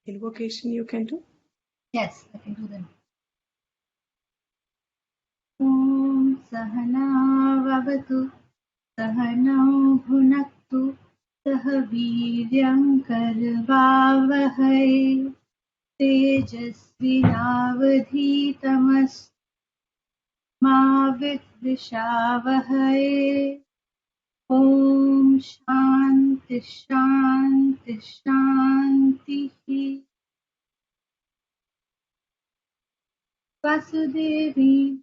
Invocation you can do? Yes, I can do that. Om Sahana Vavatu Sahanau Bhunaktu Sah Veeryam Karvavahai Tejasvinavadhitamas Ma Vidvishavahai. Om Shanti Shanti Shanti. Vasudevi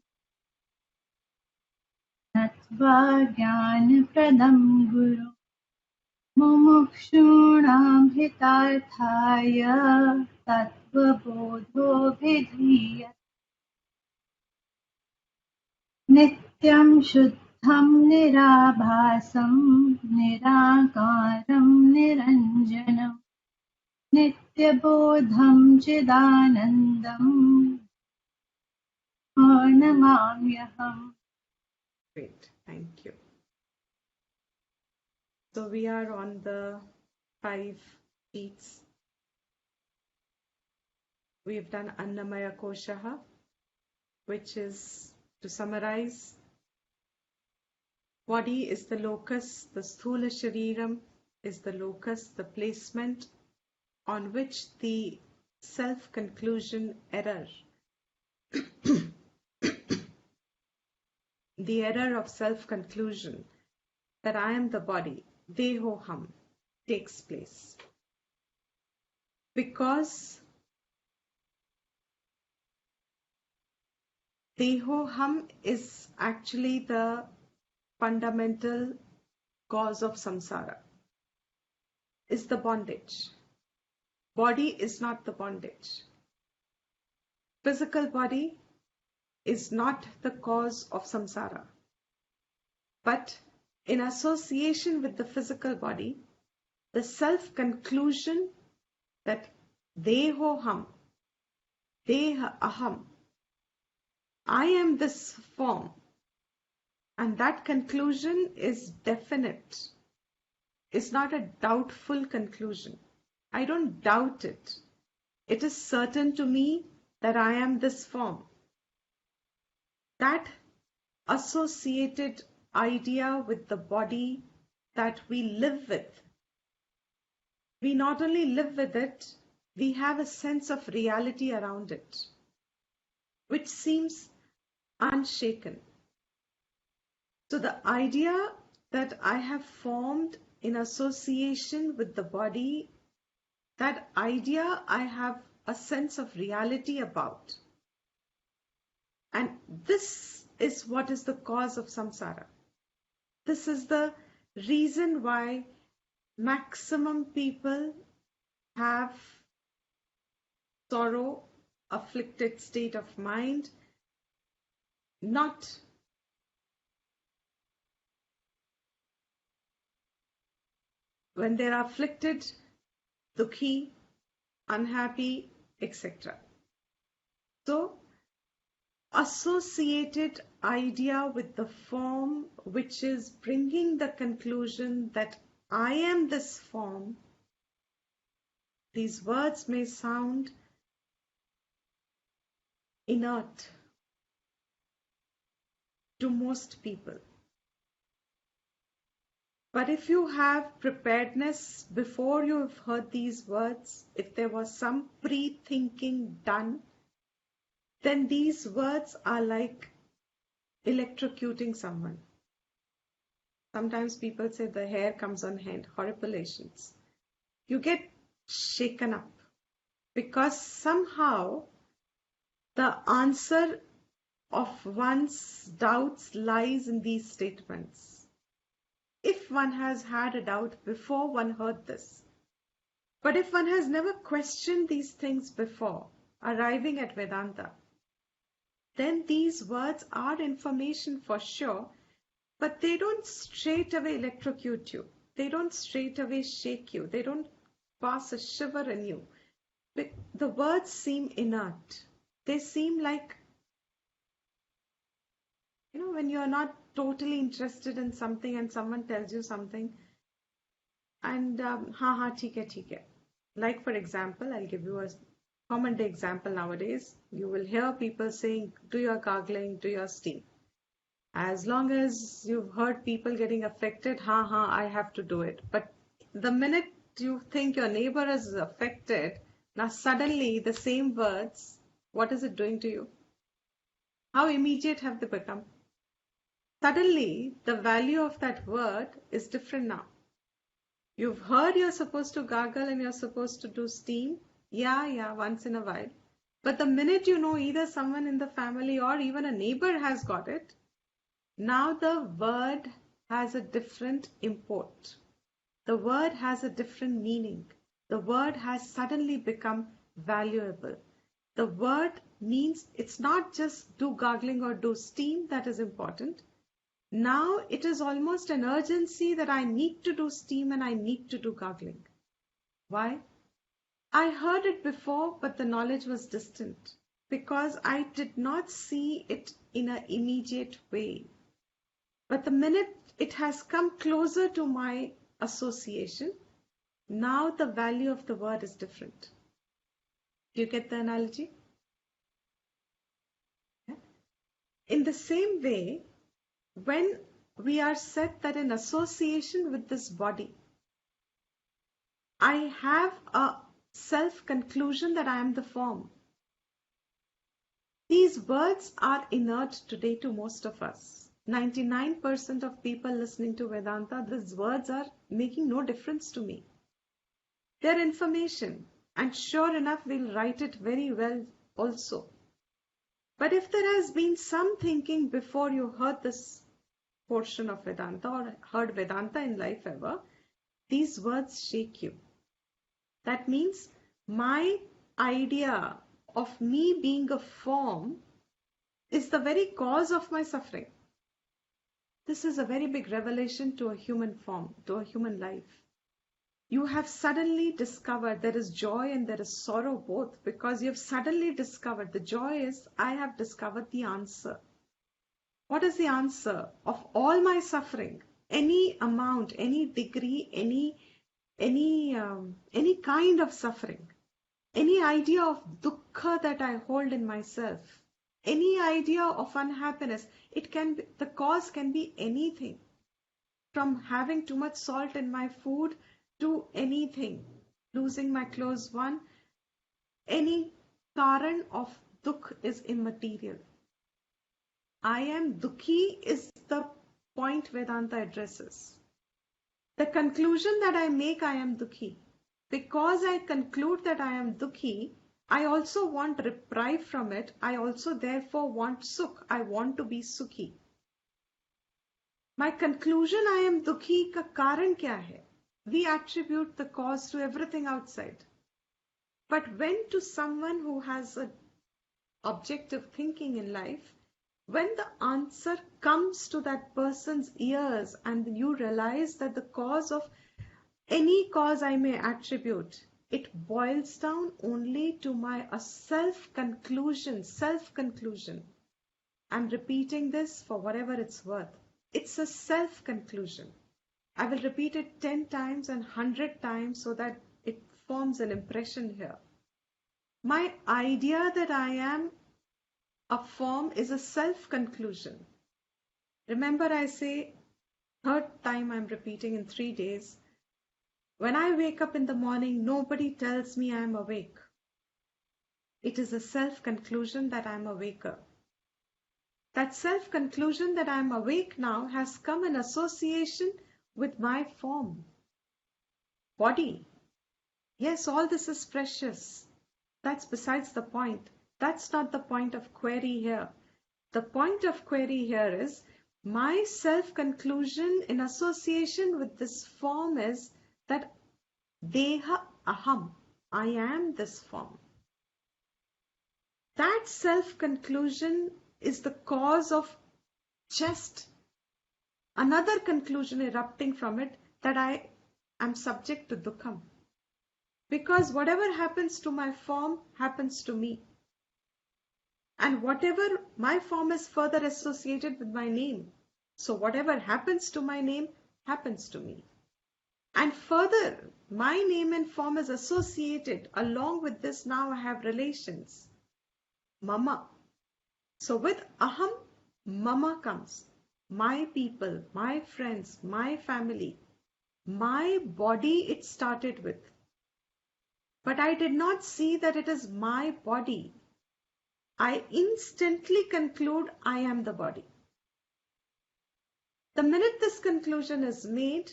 Tattva Bodha Guru Mumukshunam Hitarthaya Tattva Bodho Vidhiyate Nityam Shuddham Nirabhasam Nirakaram Niranjanam Nityabodham Chidanandam Purnamamyaham. Great, thank you. So we are on the 5 sheets. We've done Annamaya Koshaha, which is, to summarize, body is the locus, the Sthula Shariram is the locus, the placement on which the self-conclusion error, the error of self-conclusion that I am the body, Dehoham, takes place. Because Dehoham is actually the fundamental cause of samsara, is the bondage. Body is not the bondage. Physical body is not the cause of samsara. But in association with the physical body, the self-conclusion that Dehoham, Deha Aham, I am this form, and that conclusion is definite. It's not a doubtful conclusion. I don't doubt it. It is certain to me that I am this form. That associated idea with the body that we live with, we not only live with it, we have a sense of reality around it, which seems unshaken. So the idea that I have formed in association with the body, that idea I have a sense of reality about. And this is what is the cause of samsara. This is the reason why maximum people have sorrow, afflicted state of mind, not when they are afflicted, dukhi, unhappy, etc. So, associated idea with the form which is bringing the conclusion that I am this form. These words may sound inert to most people. But if you have preparedness before you have heard these words, if there was some pre-thinking done, then these words are like electrocuting someone. Sometimes people say the hair comes on head, horripilations. You get shaken up because somehow the answer of one's doubts lies in these statements. If one has had a doubt before one heard this, but if one has never questioned these things before arriving at Vedanta, then these words are information for sure, but they don't straight away electrocute you. They don't straight away shake you. They don't pass a shiver in you. The words seem inert. They seem like, when you're not totally interested in something and someone tells you something and ha ha, theek hai. Like, for example, I'll give you a common day example nowadays. You will hear people saying, do your gargling, do your steam. As long as you've heard people getting affected, I have to do it. But the minute you think your neighbor is affected, now suddenly the same words, what is it doing to you? How immediate have they become? Suddenly, the value of that word is different now. You've heard you're supposed to gargle and you're supposed to do steam. Yeah, once in a while. But the minute you know either someone in the family or even a neighbor has got it, now the word has a different import. The word has a different meaning. The word has suddenly become valuable. The word means it's not just do gargling or do steam that is important. Now it is almost an urgency that I need to do steam and I need to do gargling. Why? I heard it before, but the knowledge was distant because I did not see it in an immediate way. But the minute it has come closer to my association, now the value of the word is different. Do you get the analogy? Yeah. In the same way, when we are set that in association with this body, I have a self-conclusion that I am the form. These words are inert today to most of us. 99% of people listening to Vedanta, these words are making no difference to me. They're information, and sure enough, we'll write it very well also. But if there has been some thinking before you heard this portion of Vedanta or heard Vedanta in life ever, these words shake you. That means my idea of me being a form is the very cause of my suffering. This is a very big revelation to a human form, to a human life. You have suddenly discovered there is joy and there is sorrow both, because you have suddenly discovered the joy is I have discovered the answer. What is the answer of all my suffering? Any amount, any degree, any kind of suffering, any idea of dukkha that I hold in myself, any idea of unhappiness, the cause can be anything, from having too much salt in my food to anything, losing my close one. Any karan of dukh is immaterial. I am dukhi is the point Vedanta addresses. The conclusion that I make, I am dukhi. Because I conclude that I am dukhi, I also want reprieve from it. I also therefore want sukh. I want to be sukhi. My conclusion I am dukhi ka karan kya hai? We attribute the cause to everything outside. But when to someone who has an objective thinking in life, when the answer comes to that person's ears and you realize that the cause of any cause I may attribute, it boils down only to my self-conclusion. I'm repeating this for whatever it's worth. It's a self-conclusion. I will repeat it 10 times and 100 times so that it forms an impression here. My idea that I am a form is a self-conclusion. Remember, I say, third time I'm repeating in 3 days. When I wake up in the morning, nobody tells me I'm awake. It is a self-conclusion that I'm awaker. That self-conclusion that I'm awake now has come in association with my form, body. Yes, all this is precious. That's besides the point. That's not the point of query here. The point of query here is my self-conclusion in association with this form is that Deha aham, I am this form. That self-conclusion is the cause of just another conclusion erupting from it, that I am subject to dukkham. Because whatever happens to my form happens to me. And whatever my form is further associated with my name. So whatever happens to my name happens to me. And further, my name and form is associated. Along with this, now I have relations. Mama. So with aham, mama comes. My people, my friends, my family, my body it started with. But I did not see that it is my body. I instantly conclude I am the body. The minute this conclusion is made,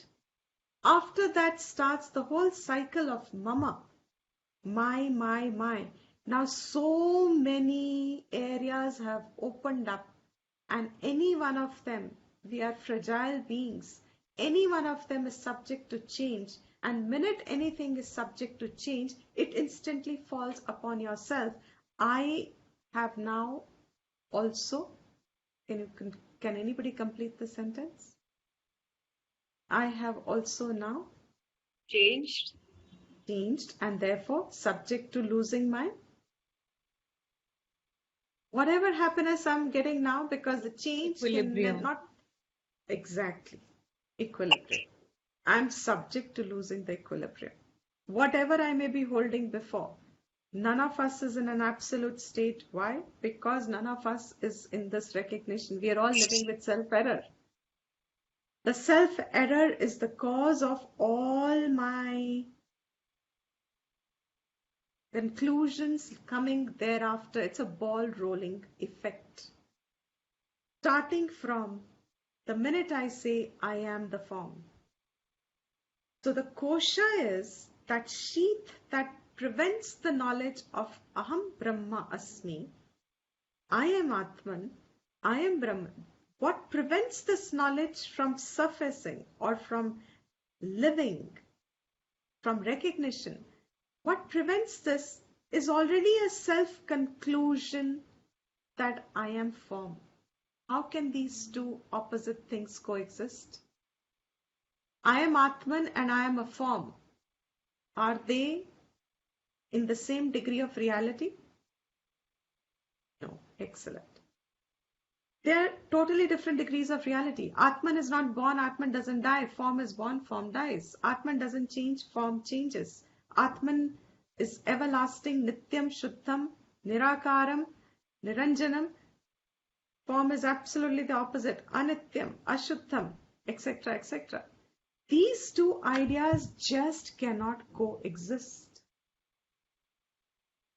after that starts the whole cycle of mama. My. Now so many areas have opened up, and any one of them, we are fragile beings. Any one of them is subject to change, and minute anything is subject to change, it instantly falls upon yourself. I have now also, can anybody complete the sentence? I have also now Changed. and therefore subject to losing my whatever happiness I'm getting now, because the change Equilibrium. cannot exactly equilibrium. I'm subject to losing the equilibrium. Whatever I may be holding before, none of us is in an absolute state. Why? Because none of us is in this recognition. We are all living with self-error. The self-error is the cause of all my conclusions coming thereafter. It's a ball rolling effect. Starting from the minute I say I am the form. So the kosha is that sheath that prevents the knowledge of aham brahma asmi. I am Atman, I am Brahman. What prevents this knowledge from surfacing or from living, from recognition? What prevents this is already a self-conclusion that I am form. How can these two opposite things coexist? I am Atman and I am a form. Are they in the same degree of reality? No. Excellent. They are totally different degrees of reality. Atman is not born, Atman doesn't die. Form is born, form dies. Atman doesn't change, form changes. Atman is everlasting, nityam, shuddham, nirakaram, niranjanam. Form is absolutely the opposite, anityam, ashuddham, etc., etc. These two ideas just cannot coexist.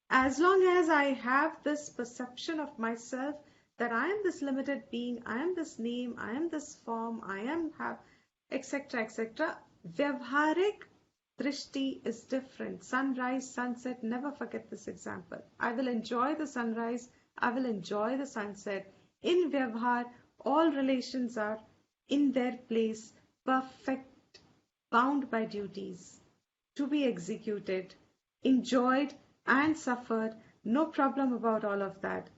As long as I have this perception of myself that I am this limited being, I am this name, I am this form, I am etc., etc. Vyavharik drishti is different. Sunrise, sunset, never forget this example. I will enjoy the sunrise, I will enjoy the sunset. In Vyavhar, all relations are in their place, perfect, bound by duties, to be executed, enjoyed and suffered, no problem about all of that.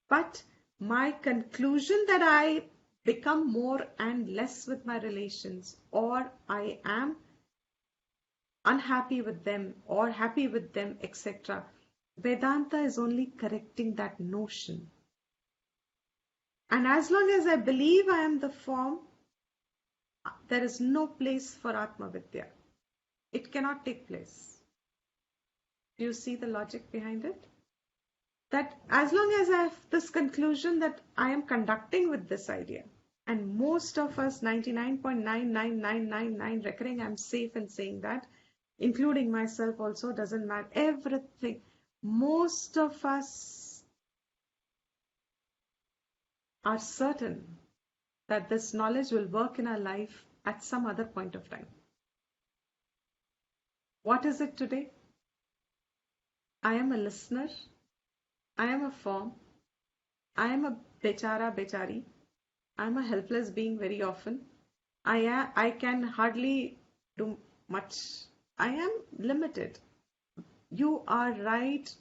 But my conclusion that I become more and less with my relations, or I am unhappy with them or happy with them, etc. Vedanta is only correcting that notion. And as long as I believe I am the form, there is no place for Atma Vidya. It cannot take place. Do you see the logic behind it? That as long as I have this conclusion that I am conducting with this idea, and most of us, 99.99999 reckoning, I'm safe in saying that, including myself also, doesn't matter, everything, most of us are certain that this knowledge will work in our life at some other point of time. What is it today? I am a listener, I am a form, I am a bechara, bechari, I am a helpless being very often. I can hardly do much. I am limited. You are right,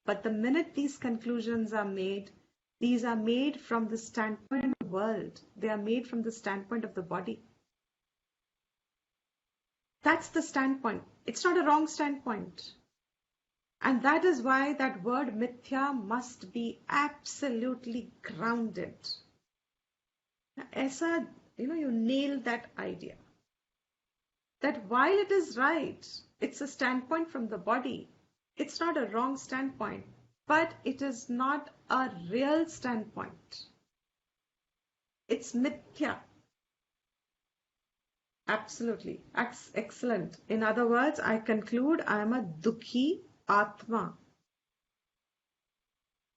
but the minute these conclusions are made, these are made from the standpoint of the world. They are made from the standpoint of the body. That's the standpoint. It's not a wrong standpoint. And that is why that word mithya must be absolutely grounded. Aisa, you nail that idea. that while it is right, it's a standpoint from the body. It's not a wrong standpoint, but it is not a real standpoint. It's mithya. Absolutely. Excellent. In other words, I conclude I am a dukhi atma.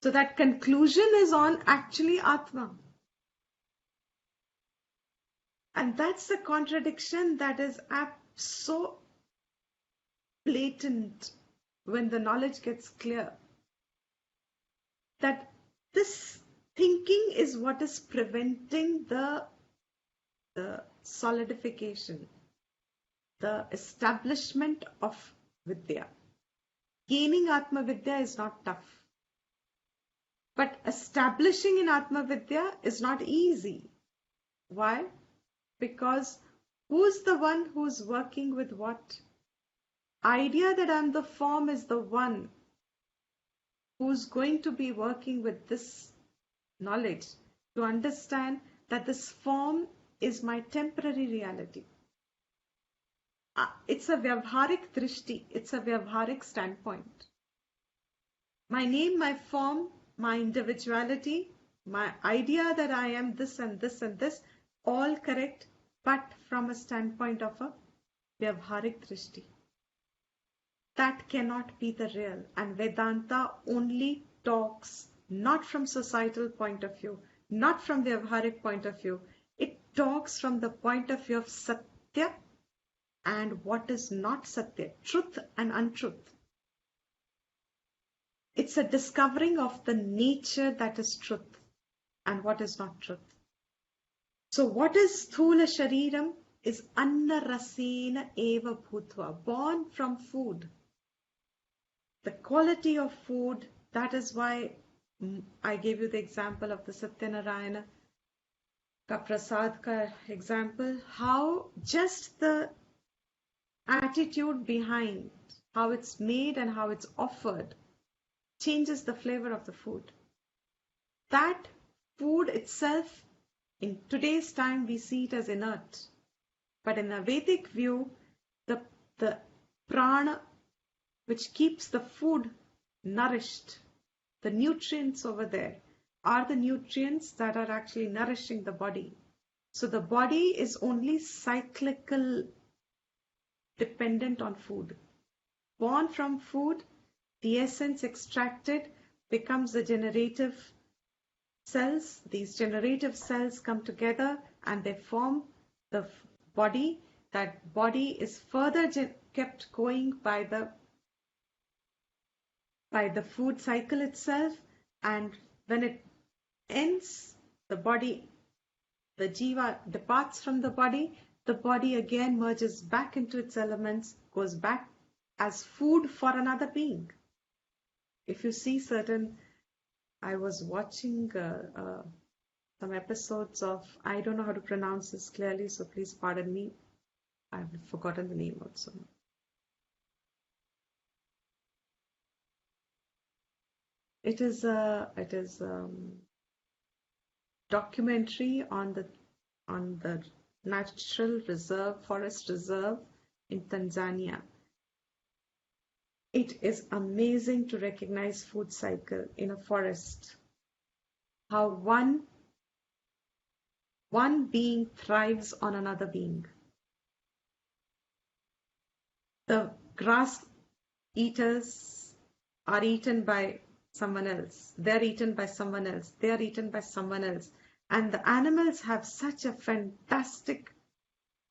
So that conclusion is on actually atma. And that's the contradiction that is so blatant when the knowledge gets clear. That this thinking is what is preventing the solidification, the establishment of Vidya. Gaining Atma Vidya is not tough. But establishing in Atma Vidya is not easy. Why? Because who's the one who's working with what? Idea that I'm the form is the one who's going to be working with this knowledge to understand that this form is my temporary reality. It's a vyavharik drishti, it's a vyavharik standpoint. My name, my form, my individuality, my idea that I am this and this and this, all correct, but from a standpoint of a vyavharik drishti. That cannot be the real. And Vedanta only talks not from societal point of view, not from the vyavharik point of view. It talks from the point of view of Satya and what is not Satya, truth and untruth. It's a discovering of the nature that is truth and what is not truth. So what is Sthula Shariram is Anna Rasena Eva Bhutva, born from food. The quality of food, that is why I gave you the example of the Satyanarayana ka prasad ka example, how just the attitude behind how it's made and how it's offered changes the flavor of the food. That food itself, in today's time, we see it as inert. But in a Vedic view, the prana, which keeps the food nourished, the nutrients over there are the nutrients that are actually nourishing the body. So the body is only cyclical, dependent on food. Born from food, the essence extracted becomes the generative cells. These generative cells come together and they form the body. That body is further kept going by the food cycle itself, and when it ends, the body, the jiva departs from the body again merges back into its elements, goes back as food for another being. If you see I was watching some episodes of, I don't know how to pronounce this clearly, so please pardon me. I've forgotten the name also. It is a documentary on the natural reserve, forest reserve in Tanzania. It is amazing to recognize food cycle in a forest. How one being thrives on another being. The grass eaters are eaten by someone else. They're eaten by someone else. They are eaten by someone else. And the animals have such a fantastic,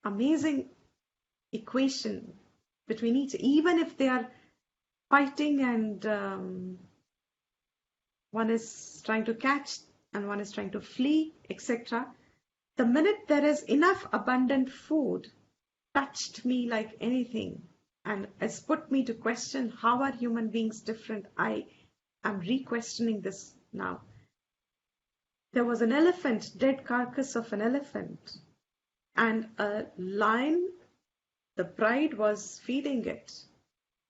amazing equation between each. Even if they are fighting and one is trying to catch and one is trying to flee, etc. The minute there is enough abundant food, touched me like anything and has put me to question how are human beings different. I am re-questioning this now. There was an elephant, dead carcass of an elephant, and a lion, the pride was feeding it.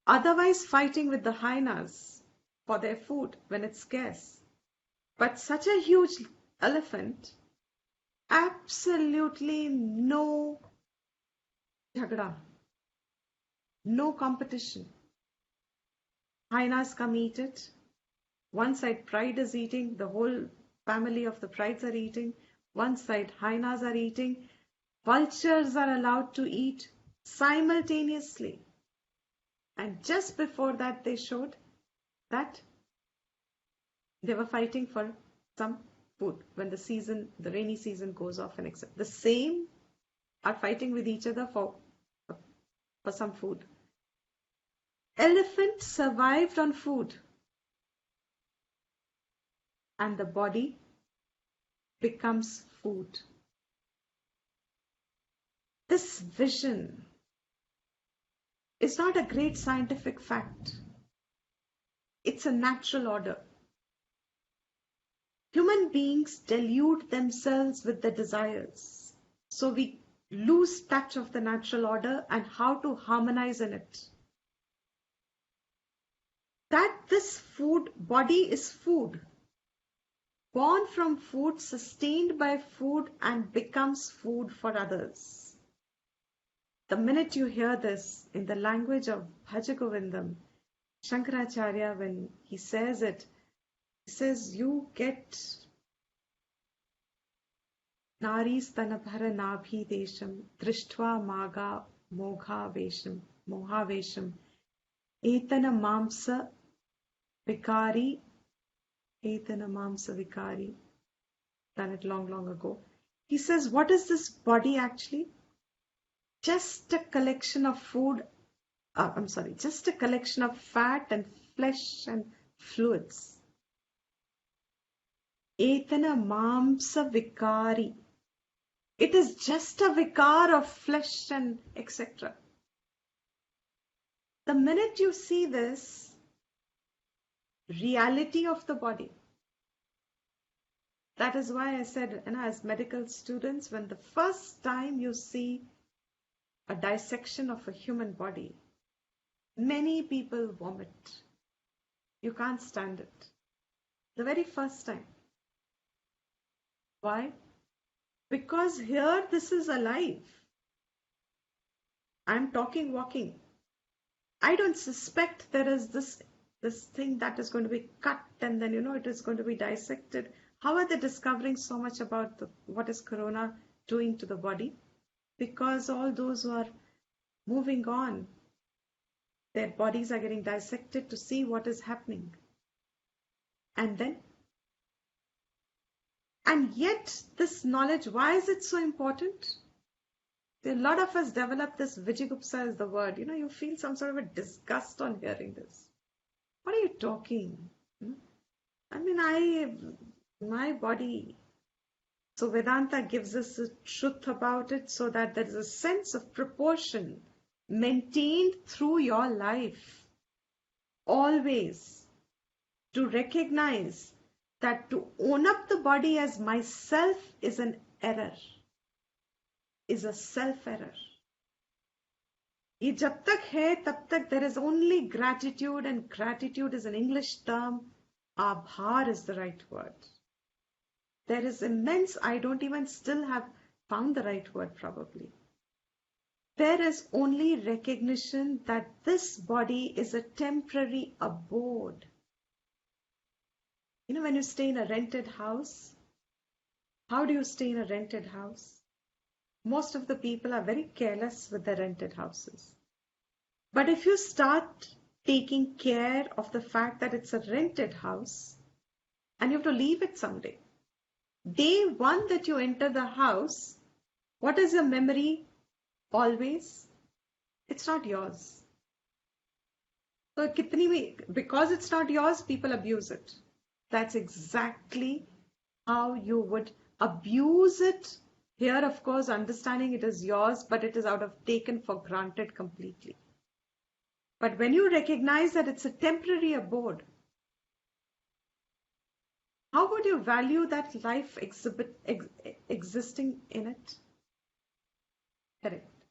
Otherwise fighting with the hyenas for their food when it's scarce. But such a huge elephant, absolutely no jhagda, No competition. Hyenas come eat it. One side pride is eating, the whole family of the prides are eating. One side hyenas are eating. Vultures are allowed to eat simultaneously. And just before that, they showed that they were fighting for some food when the rainy season goes off and etc. The same are fighting with each other for some food. Elephant survived on food, and the body becomes food. This vision is not a great scientific fact. It's a natural order. Human beings delude themselves with the desires. So we lose touch of the natural order and how to harmonize in it. That this food, body is food, born from food, sustained by food, and becomes food for others. The minute you hear this in the language of Bhajagovindam, Shankaracharya, when he says it, he says, you get Naristanabhara Nabhi Desham Drishtva Maga Mohavesham Etana Mamsa Vikari done it long ago. He says, what is this body actually? Just a collection of just a collection of fat and flesh and fluids. Etana Mamsa Vikari. It is just a vikar of flesh and etc. The minute you see this reality of the body, that is why I said, as medical students, when the first time you see a dissection of a human body, many people vomit. You can't stand it. The very first time. Why? Because here this is alive. I'm talking, walking. I don't suspect there is this thing that is going to be cut and then, it is going to be dissected. How are they discovering so much about what is corona doing to the body? Because all those who are moving on, their bodies are getting dissected to see what is happening. And yet this knowledge, why is it so important? A lot of us develop this, Vijigupsa is the word. You feel some sort of a disgust on hearing this. What are you talking? My body. So Vedanta gives us a truth about it so that there is a sense of proportion maintained through your life. Always. To recognize that to own up the body as myself is an error. Is a self-error. ये जब तक है तब तक there is only gratitude, and gratitude is an English term. Abhar is the right word. There is immense, I don't even still have found the right word probably. There is only recognition that this body is a temporary abode. When you stay in a rented house, how do you stay in a rented house? Most of the people are very careless with their rented houses. But if you start taking care of the fact that it's a rented house and you have to leave it someday, day one that you enter the house, what is your memory always? It's not yours. So because it's not yours, people abuse it. That's exactly how you would abuse it. Here, of course, understanding it is yours, but it is taken for granted completely. But when you recognize that it's a temporary abode, how would you value that life existing in it? Correct.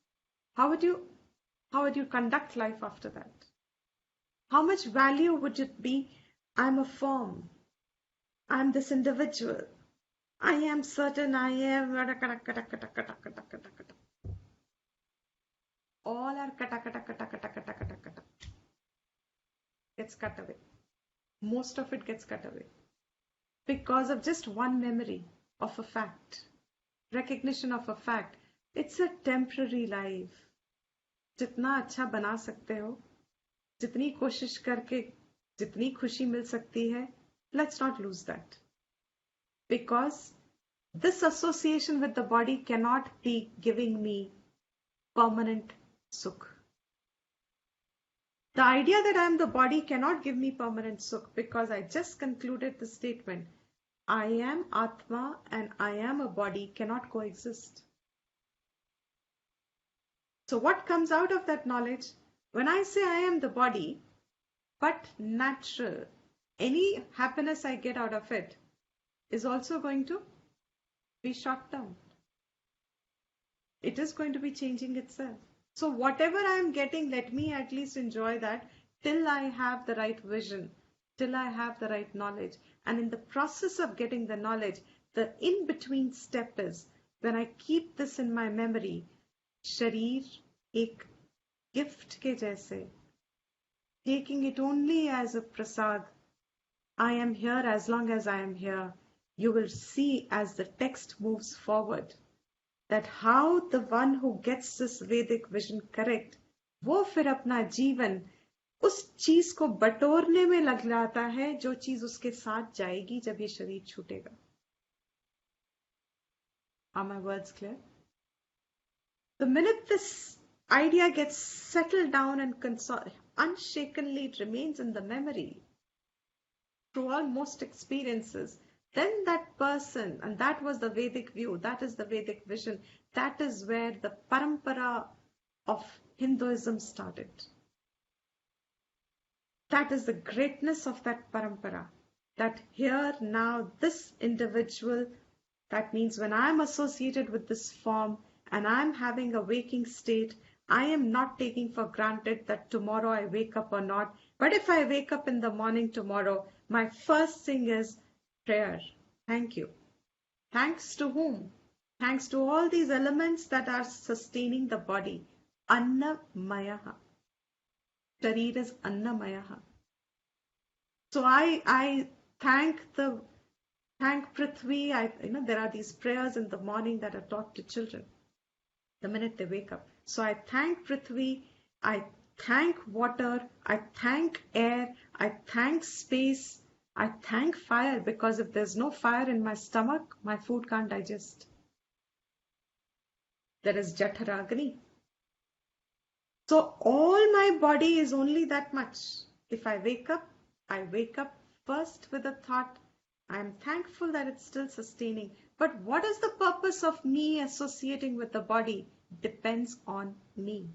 How would you conduct life after that? How much value would it be? I'm a form. I'm this individual. I am certain, I am. All are gets cut away. Most of it gets cut away because of just one memory of a fact, recognition of a fact. It's a temporary life. जितना अच्छा बना सकते हो, जितनी कोशिश करके जितनी खुशी मिल सकती है, let's not lose that. Because this association with the body cannot be giving me permanent sukh. The idea that I am the body cannot give me permanent sukh, because I just concluded the statement, I am Atma and I am a body cannot coexist. So what comes out of that knowledge? When I say I am the body, but natural, any happiness I get out of it is also going to be short term. It is going to be changing itself. So whatever I am getting, let me at least enjoy that till I have the right vision, till I have the right knowledge. And in the process of getting the knowledge, the in-between step is, when I keep this in my memory, sharir ek gift ke jaise, taking it only as a prasad. I am here as long as I am here. You will see as the text moves forward that how the one who gets this Vedic vision correct, वो फिर अपना जीवन उस चीज को बटोरने में लग जाता है जो चीज उसके साथ जाएगी जब ये शरीर छूटेगा. Are my words clear? The minute this idea gets settled down and unshakenly it remains in the memory through all most experiences, then that person, and that was the Vedic view, that is the Vedic vision, that is where the parampara of Hinduism started. That is the greatness of that parampara, that here now this individual, that means when I am associated with this form and I am having a waking state, I am not taking for granted that tomorrow I wake up or not. But if I wake up in the morning tomorrow, my first thing is prayer. Thank you. Thanks to whom? Thanks to all these elements that are sustaining the body. Annamayaha. Sharir is Annamayaha. So I thank Prithvi. There are these prayers in the morning that are taught to children the minute they wake up. So I thank Prithvi, I thank water, I thank air, I thank space, I thank fire, because if there's no fire in my stomach, my food can't digest. There is Jataragni. So all my body is only that much. If I wake up first with a thought, I am thankful that it's still sustaining. But what is the purpose of me associating with the body? Depends on me.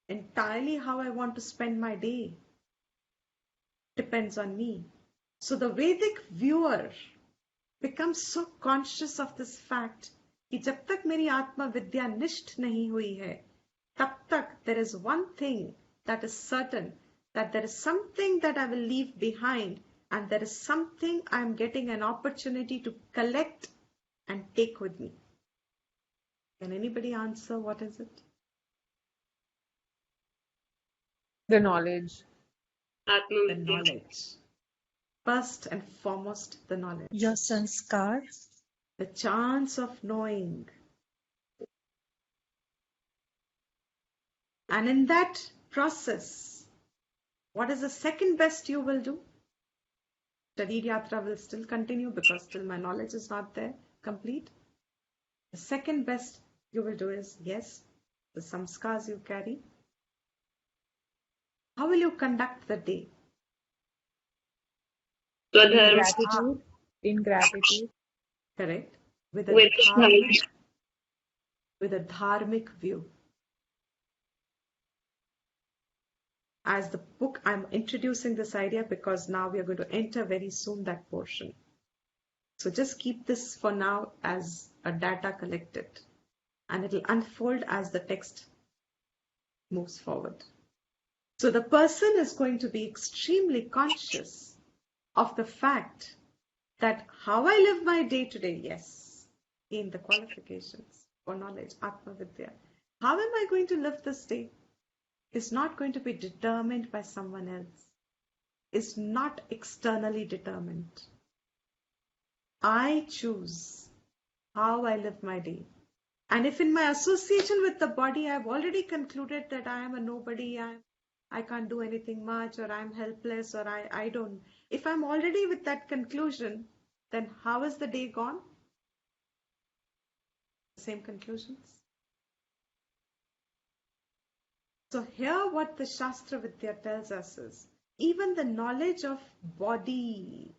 Entirely how I want to spend my day depends on me. So the Vedic viewer becomes so conscious of this fact कि जब तक मेरी आत्मा विद्या निष्ठ नहीं हुई है, तब तक there is one thing that is certain, that there is something that I will leave behind, and there is something I am getting an opportunity to collect and take with me. Can anybody answer what is it? The knowledge. The knowledge. First and foremost, the knowledge. Your sanskar. The chance of knowing. And in that process, what is the second best you will do? Sharir Yatra will still continue because still my knowledge is not there, complete. The second best you will do is, yes, the samskars you carry. How will you conduct the day? In gratitude. Correct. With a dharmic view. As the book, I'm introducing this idea because now we are going to enter very soon that portion. So just keep this for now as a data collected, and it will unfold as the text moves forward. So the person is going to be extremely conscious of the fact that how I live my day today, yes, in the qualifications for knowledge, Atma Vidya. How am I going to live this day? is not going to be determined by someone else, is not externally determined. I choose how I live my day. And if in my association with the body, I've already concluded that I am a nobody, I can't do anything much, or I'm helpless, or I don't. If I'm already with that conclusion, then how is the day gone? Same conclusions. So here what the Shastra Vidya tells us is, even the knowledge of body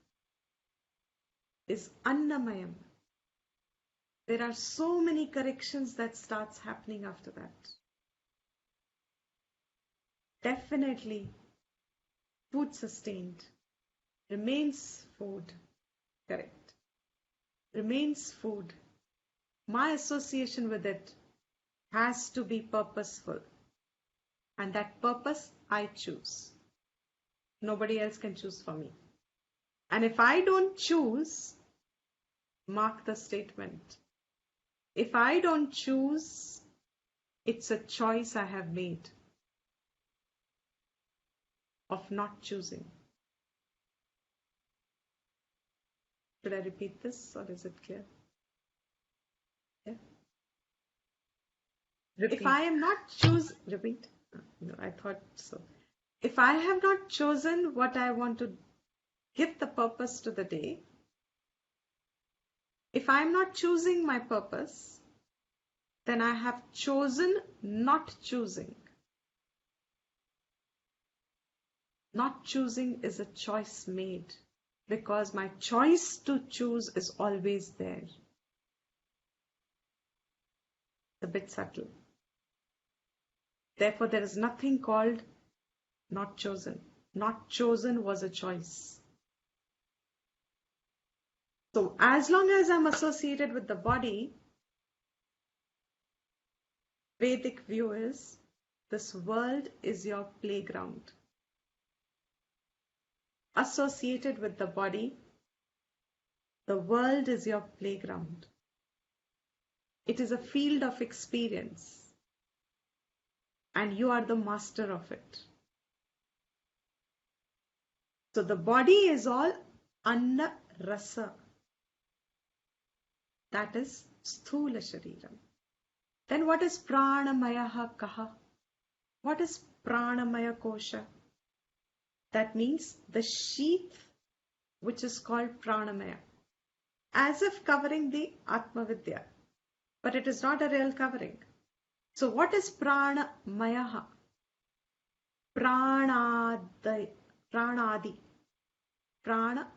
is annamayam. There are so many corrections that starts happening after that. Definitely food sustained, remains food, correct, remains food. My association with it has to be purposeful, and that purpose I choose. Nobody else can choose for me. And if I don't choose, mark the statement. If I don't choose, it's a choice I have made of not choosing. Should I repeat this, or is it clear? Yeah. Repeat. If I am not repeat. No, I thought so. If I have not chosen what I want to give the purpose to the day, if I am not choosing my purpose, then I have chosen not choosing. Not choosing is a choice made, because my choice to choose is always there. It's a bit subtle. Therefore, there is nothing called not chosen. Not chosen was a choice. So as long as I'm associated with the body, Vedic view is this world is your playground. Associated with the body, the world is your playground. It is a field of experience, and you are the master of it. So the body is all anna rasa. That is sthula shariram. Then what is pranamaya kaha? What is pranamaya kosha? That means the sheath which is called pranamaya, as if covering the Atma Vidya, but it is not a real covering. So what is pranamaya? Pranadi, prana,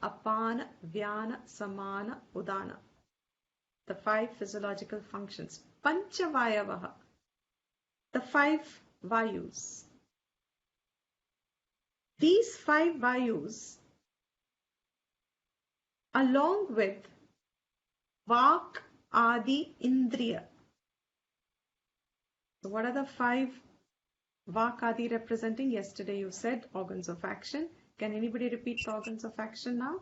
apana, vyana, samana, udana. The 5 physiological functions. Panchavayavaha, the 5 vayus. These 5 vayus, along with vak, adi, indriya. So what are the 5 vak, adi representing? Yesterday you said organs of action. Can anybody repeat the organs of action now?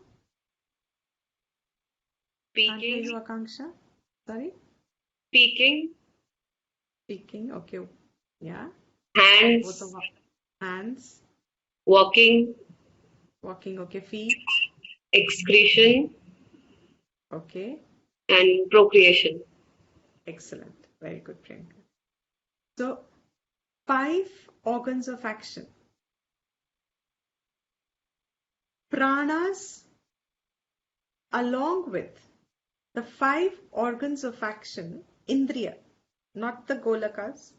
Can't hear you, Akanksha. Sorry? Speaking, Speaking, okay. Yeah. hands, Both of hands. walking, Walking, okay. Feet, excretion, okay. and procreation. Excellent. Very good, Priyanka. So, 5 organs of action. Pranas, along with the 5 organs of action, indriya, not the golakas,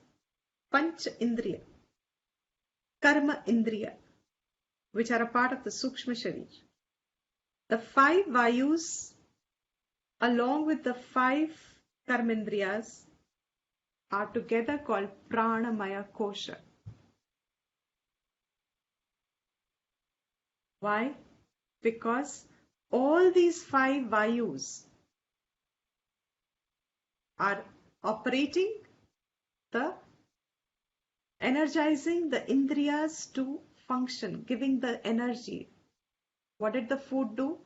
panch indriya, karma indriya, which are a part of the sukshma sharir. The 5 vayus, along with the 5 karmendriyas, are together called pranamaya kosha. Why? Because all these 5 vayus are operating energizing the indriyas to function, giving the energy. What did the food do?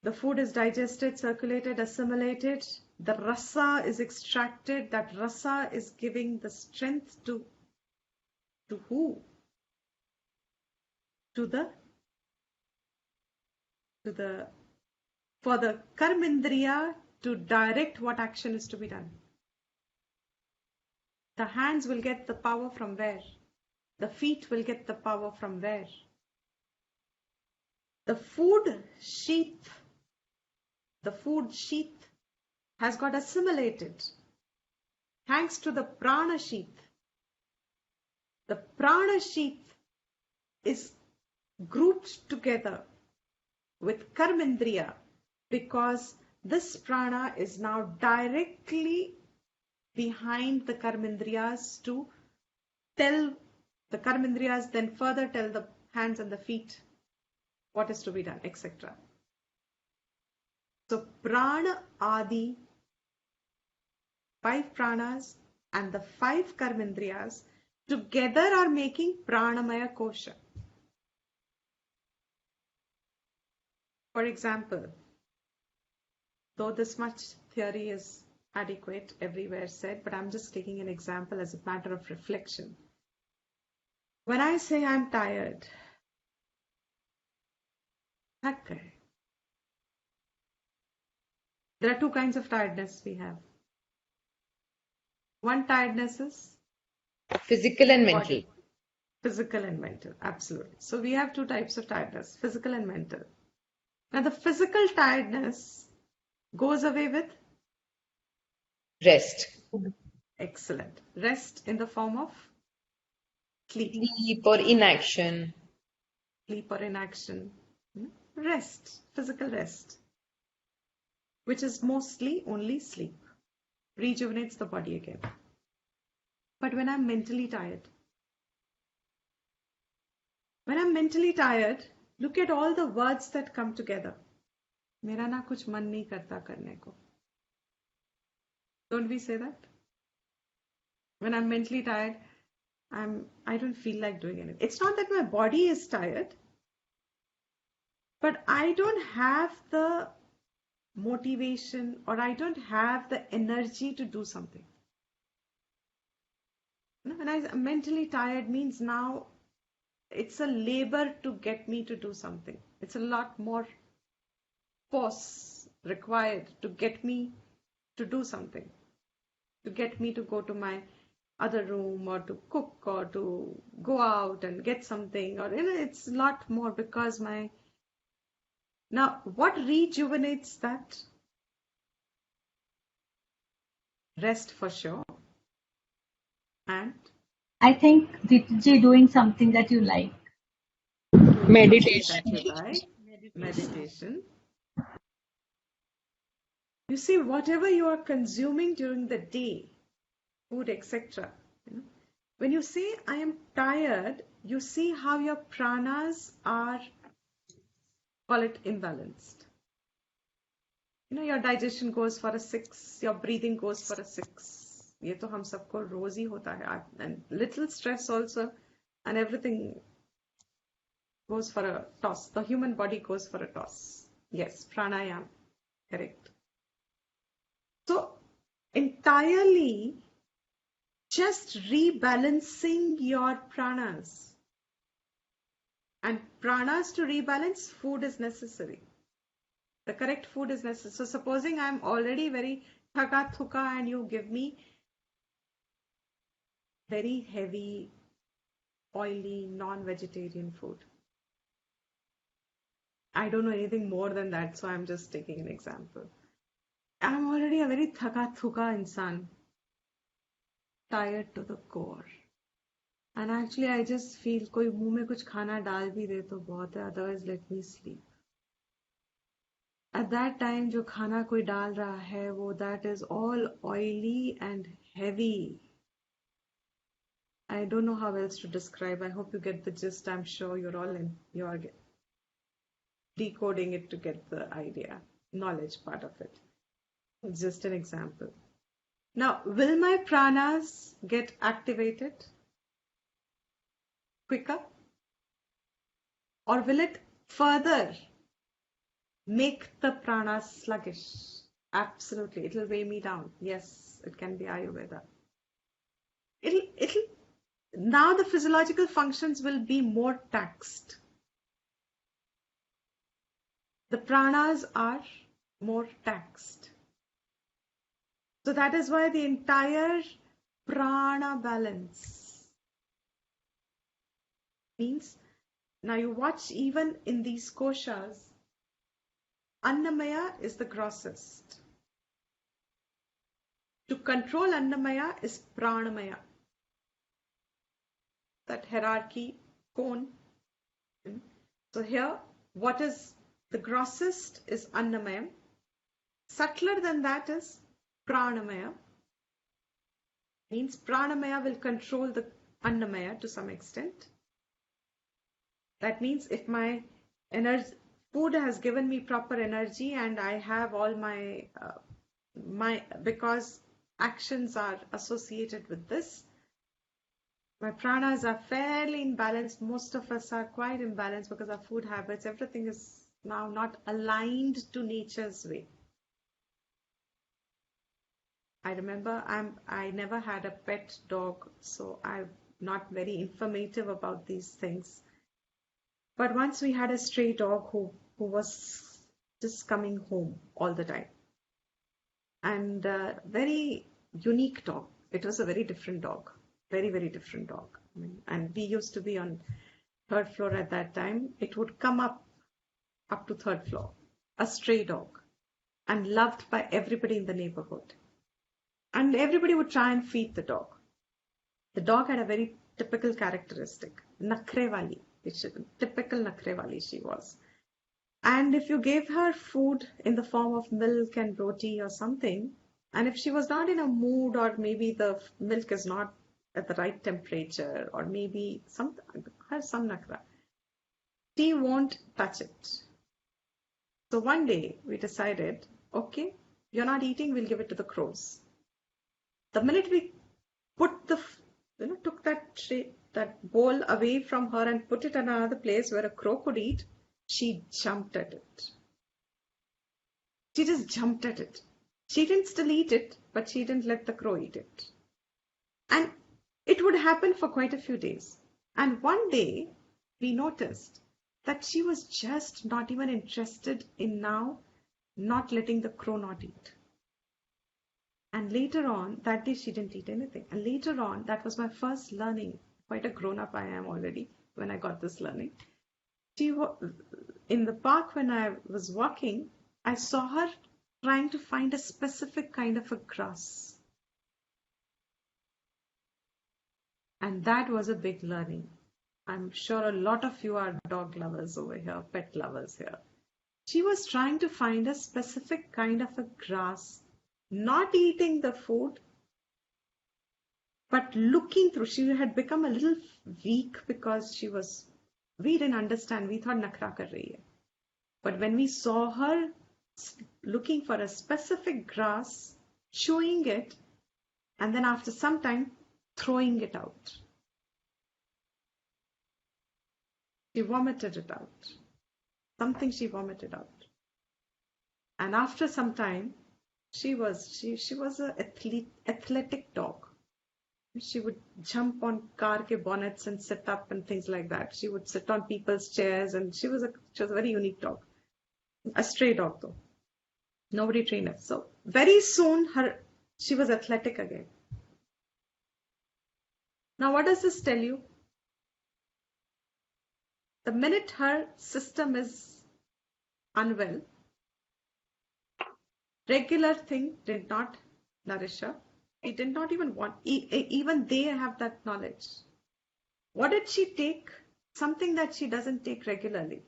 The food is digested, circulated, assimilated. The rasa is extracted. That rasa is giving the strength to To who? To the for the karmendriya to direct what action is to be done. The hands will get the power from where? The feet will get the power from where? The food sheath has got assimilated thanks to the prana sheath. The prana sheath is grouped together with karmendriya because this prana is now directly behind the karmendriyas to tell the karmendriyas, then further tell the hands and the feet what is to be done, etc. So prana adi, 5 pranas and the 5 karmendriyas together are making pranamaya kosha. For example, though this much theory is adequate, everywhere said, but I'm just taking an example as a matter of reflection. When I say I'm tired, okay, there are 2 kinds of tiredness we have. One tiredness is Physical and mental. body, physical and mental, absolutely. So we have 2 types of tiredness, physical and mental. Now the physical tiredness goes away with Rest. excellent rest in the form of sleep. Sleep or inaction. Sleep or inaction. Rest, physical rest, which is mostly only sleep, rejuvenates the body again. But when I'm mentally tired, look at all the words that come together. मेरा ना कुछ मन नहीं करता करने को. Don't we say that? When I'm mentally tired, I don't feel like doing anything. It's not that my body is tired, but I don't have the motivation or I don't have the energy to do something. When I'm mentally tired means now it's a labor to get me to do something. It's a lot more force required to get me to do something, to get me to go to my other room or to cook or to go out and get something, or it's a lot more because now what rejuvenates that? Rest for sure. And I think Ditji doing something that you like. Meditation. that you like. Meditation. You see, whatever you are consuming during the day, food, etc. When you say I am tired, you see how your pranas are, call it imbalanced. Your digestion goes for a 6, your breathing goes for a 6. ये तो हम सबको रोज ही होता है, and little stress also, and everything goes for a toss. The human body goes for a toss. Yes, pranayam, correct. So entirely just rebalancing your pranas. And pranas to rebalance, food is necessary. The correct food is necessary. So supposing I'm already very thaka thuka and you give me very heavy, oily, non-vegetarian food. I don't know anything more than that, so I'm just taking an example. I'm already a very thaka thuka insan, tired to the core. And actually I just feel कोई मुंह में कुछ खाना डाल भी दे तो बहुत है, otherwise let me sleep. At that time जो खाना कोई डाल रहा है वो that is all oily and heavy. I don't know how else to describe. I hope you get the gist. I'm sure you are decoding it to get the idea, knowledge part of it. It's just an example. Now, will my pranas get activated quicker? Or will it further make the pranas sluggish? Absolutely. It'll weigh me down. Yes, it can be Ayurveda. now the physiological functions will be more taxed. The pranas are more taxed. So that is why the entire prana balance means, now you watch even in these koshas, Annamaya is the grossest. To control Annamaya is Pranamaya. That hierarchy cone. So here, what is the grossest is Annamaya. Subtler than that is Pranamaya. Means Pranamaya will control the Annamaya to some extent. That means if my food has given me proper energy and I have all my because actions are associated with this, my pranas are fairly imbalanced. Most of us are quite imbalanced because our food habits, everything is now not aligned to nature's way. I remember I never had a pet dog, so I'm not very informative about these things. But once we had a stray dog who was just coming home all the time. And very unique dog. It was a very different dog. Very, very different dog. And we used to be on third floor at that time. It would come up to third floor. A stray dog. And loved by everybody in the neighborhood. And everybody would try and feed the dog. The dog had a very typical characteristic. Nakrewali. Typical Nakrewali she was. And if you gave her food in the form of milk and roti or something, and if she was not in a mood, or maybe the milk is not at the right temperature, or maybe some nakra, she won't touch it. So one day we decided, okay, you're not eating, we'll give it to the crows. The minute we put took that bowl away from her and put it in another place where a crow could eat, she jumped at it. She just jumped at it. She didn't still eat it, but she didn't let the crow eat it. And it would happen for quite a few days. And one day we noticed that she was just not even interested in now not letting the crow not eat. And later on, that day she didn't eat anything. And later on, that was my first learning. Quite a grown-up I am already when I got this learning. In the park when I was walking, I saw her trying to find a specific kind of a grass. And that was a big learning. I'm sure a lot of you are dog lovers over here, pet lovers here. She was trying to find a specific kind of a grass, not eating the food, but looking through. She had become a little weak because we didn't understand. We thought nakra kar rahi hai. But when we saw her looking for a specific grass, chewing it, and then after some time, throwing it out. She vomited it out. Something she vomited out. And after some time, she was an athletic dog. She would jump on car ke bonnets and sit up and things like that. She would sit on people's chairs, and she was a very unique dog. A stray dog though. Nobody trained her. So very soon she was athletic again. Now what does this tell you? The minute her system is unwell, regular thing did not nourish her. He did not even want, even they have that knowledge. What did she take? Something that she doesn't take regularly.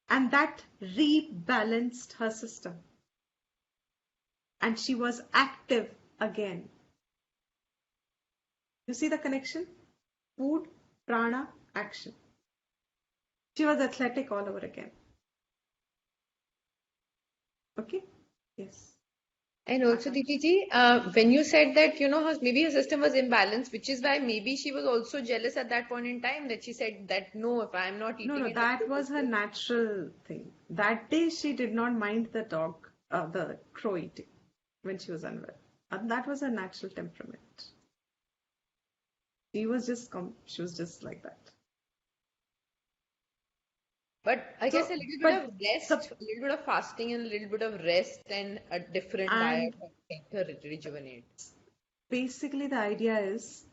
And that rebalanced her system. And she was active again. You see the connection? Food, prana, action. She was athletic all over again. Okay? Yes. And also, Diti, when you said that, maybe her system was imbalanced, which is why maybe she was also jealous at that point in time, that she said that, no, if I'm not eating No, that was her natural thing. That day she did not mind the crow eating when she was unwell. And that was her natural temperament. She was just like that. But I guess So, a little bit but of rest, the a little bit of fasting, and a little bit of rest and a different diet and can help her rejuvenate. basically the idea is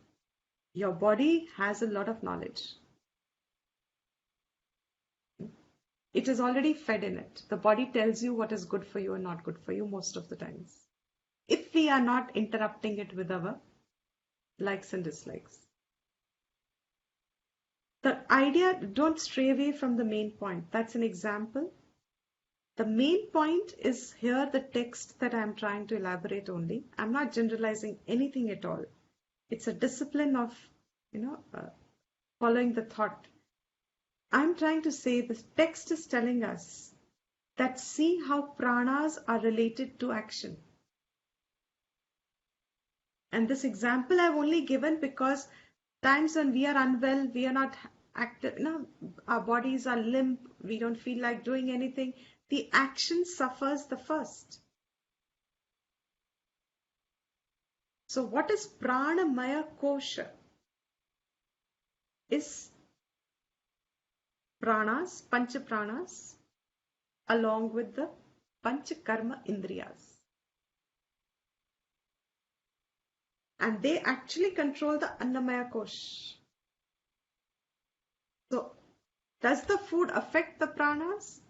your body has a lot of knowledge. It is already fed in it. The body tells you what is good for you and not good for you most of the times. If we are not interrupting it with our likes and dislikes. The idea, don't stray away from the main point. That's an example. The main point is here the text that I'm trying to elaborate only. I'm not generalizing anything at all. It's a discipline of, following the thought. I'm trying to say the text is telling us that see how pranas are related to action. And this example I've only given because times when we are unwell, we are not active, our bodies are limp, we don't feel like doing anything. The action suffers the first. So what is pranamaya kosha? Is pranas, pancha pranas, along with the pancha karma indriyas. And they actually control the annamaya kosh. So does the food affect the pranas?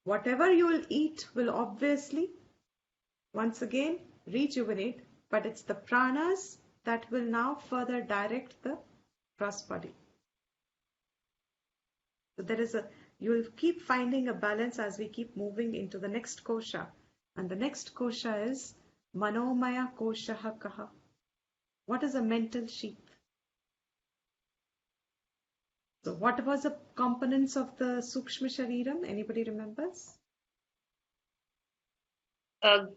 Whatever you will eat will obviously, once again, rejuvenate, but it's the pranas that will now further direct the gross body. So you will keep finding a balance as we keep moving into the next kosha. And the next kosha is manomaya koshaha kaha. What is a mental sheath? So what was the components of the Sukshma Shariram? Anybody remembers? 5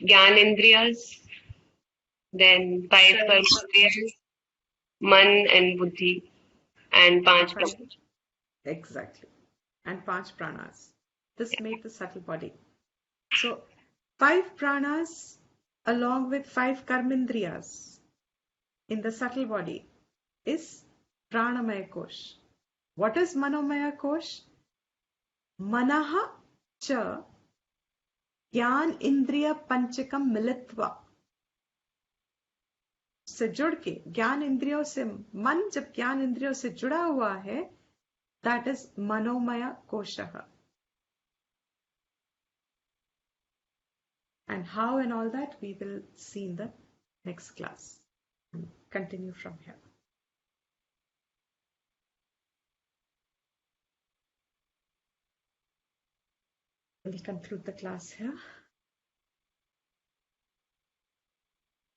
Gyanendriyas, then 5 Karmendriyas, Man and Buddhi, and 5 Pranas. Exactly. And 5 pranas. This made the subtle body. So 5 pranas along with 5 karmendriyas in the subtle body is pranamaya kosh. What is manomaya kosh? Manaha cha ज्ञान इंद्रिय पंचकम मिलित्वा से जुड़ के ज्ञान इंद्रियों से मन जब ज्ञान इंद्रियों से जुड़ा हुआ है that is manomaya kosha. And how and all that we will see in the next class and continue from here. We'll conclude the class here.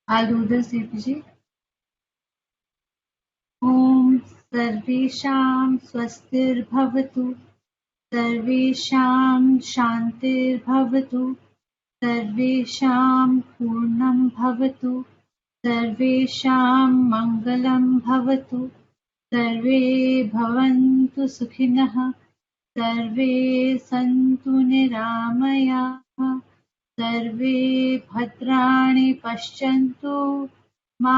I'll do this, Deepji. Om Sarvesham Swastirbhavatu Sarvesham Shantirbhavatu Sarvesham Purnam Bhavatu Sarvesham Mangalam Bhavatu Sarve Bhavantu Sukhinah Sarve Santu Niramayah Sarve Bhadrani Pashyantu Ma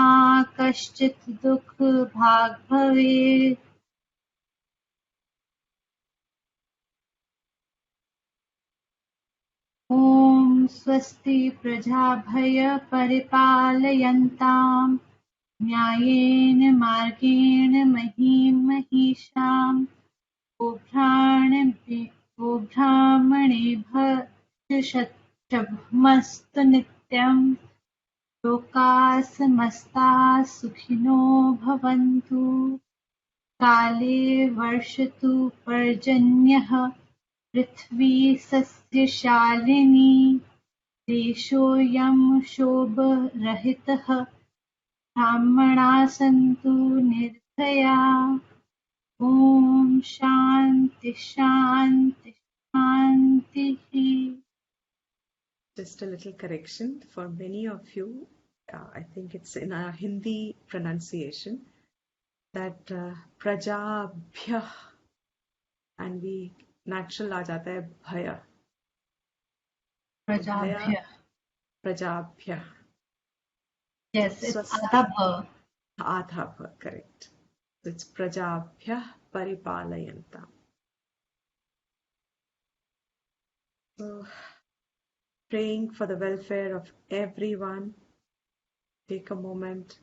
Kaschit Dukh Bhag Bhavet. Om Swasti Prajabhaya Paripalayantam Nyayena Margena Mahim Mahisham Gobhramane Bhashabhmastu Nityam Loka Samasta Sukhino Bhavantu Kale Varshatu Parjanyah Prithvi Sasyashalini Deshoyam Shobharahitah Brahmana Santu Nirdhaya. Om Shanti Shanti Shanti. Just a little correction for many of you. I think it's in our Hindi pronunciation that prajabhyah and we natural आ जाता है भया. Prajabhya. Prajabhyah. Yes, it's Swasti. Adha Bha. Adhava, correct. It's Prajabhyah Paripalayantam. So, praying for the welfare of everyone. Take a moment,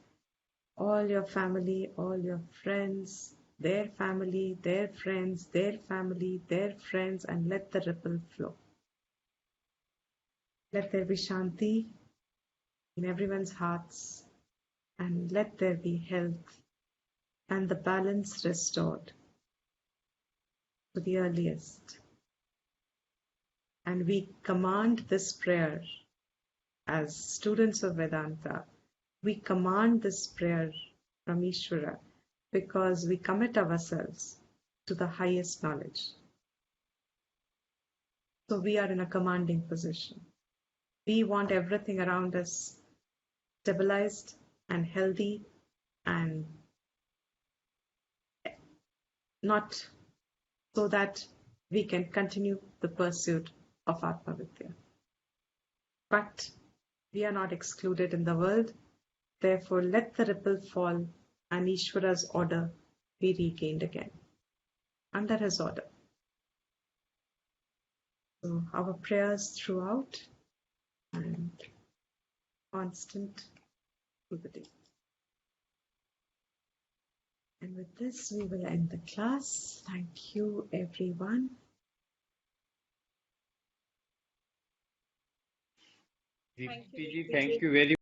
all your family, all your friends, their family, their friends, their family, their friends, and let the ripple flow. Let there be Shanti in everyone's hearts, and let there be health and the balance restored to the earliest. And we command this prayer as students of Vedanta. We command this prayer from Ishvara because we commit ourselves to the highest knowledge. So we are in a commanding position. We want everything around us stabilized and healthy and not so that we can continue the pursuit of Atmavidya. But we are not excluded in the world. Therefore, let the ripple fall and Ishvara's order be regained again under his order. So our prayers throughout and constant through the day. And with this, we will end the class. Thank you, everyone. Deepti ji, thank you very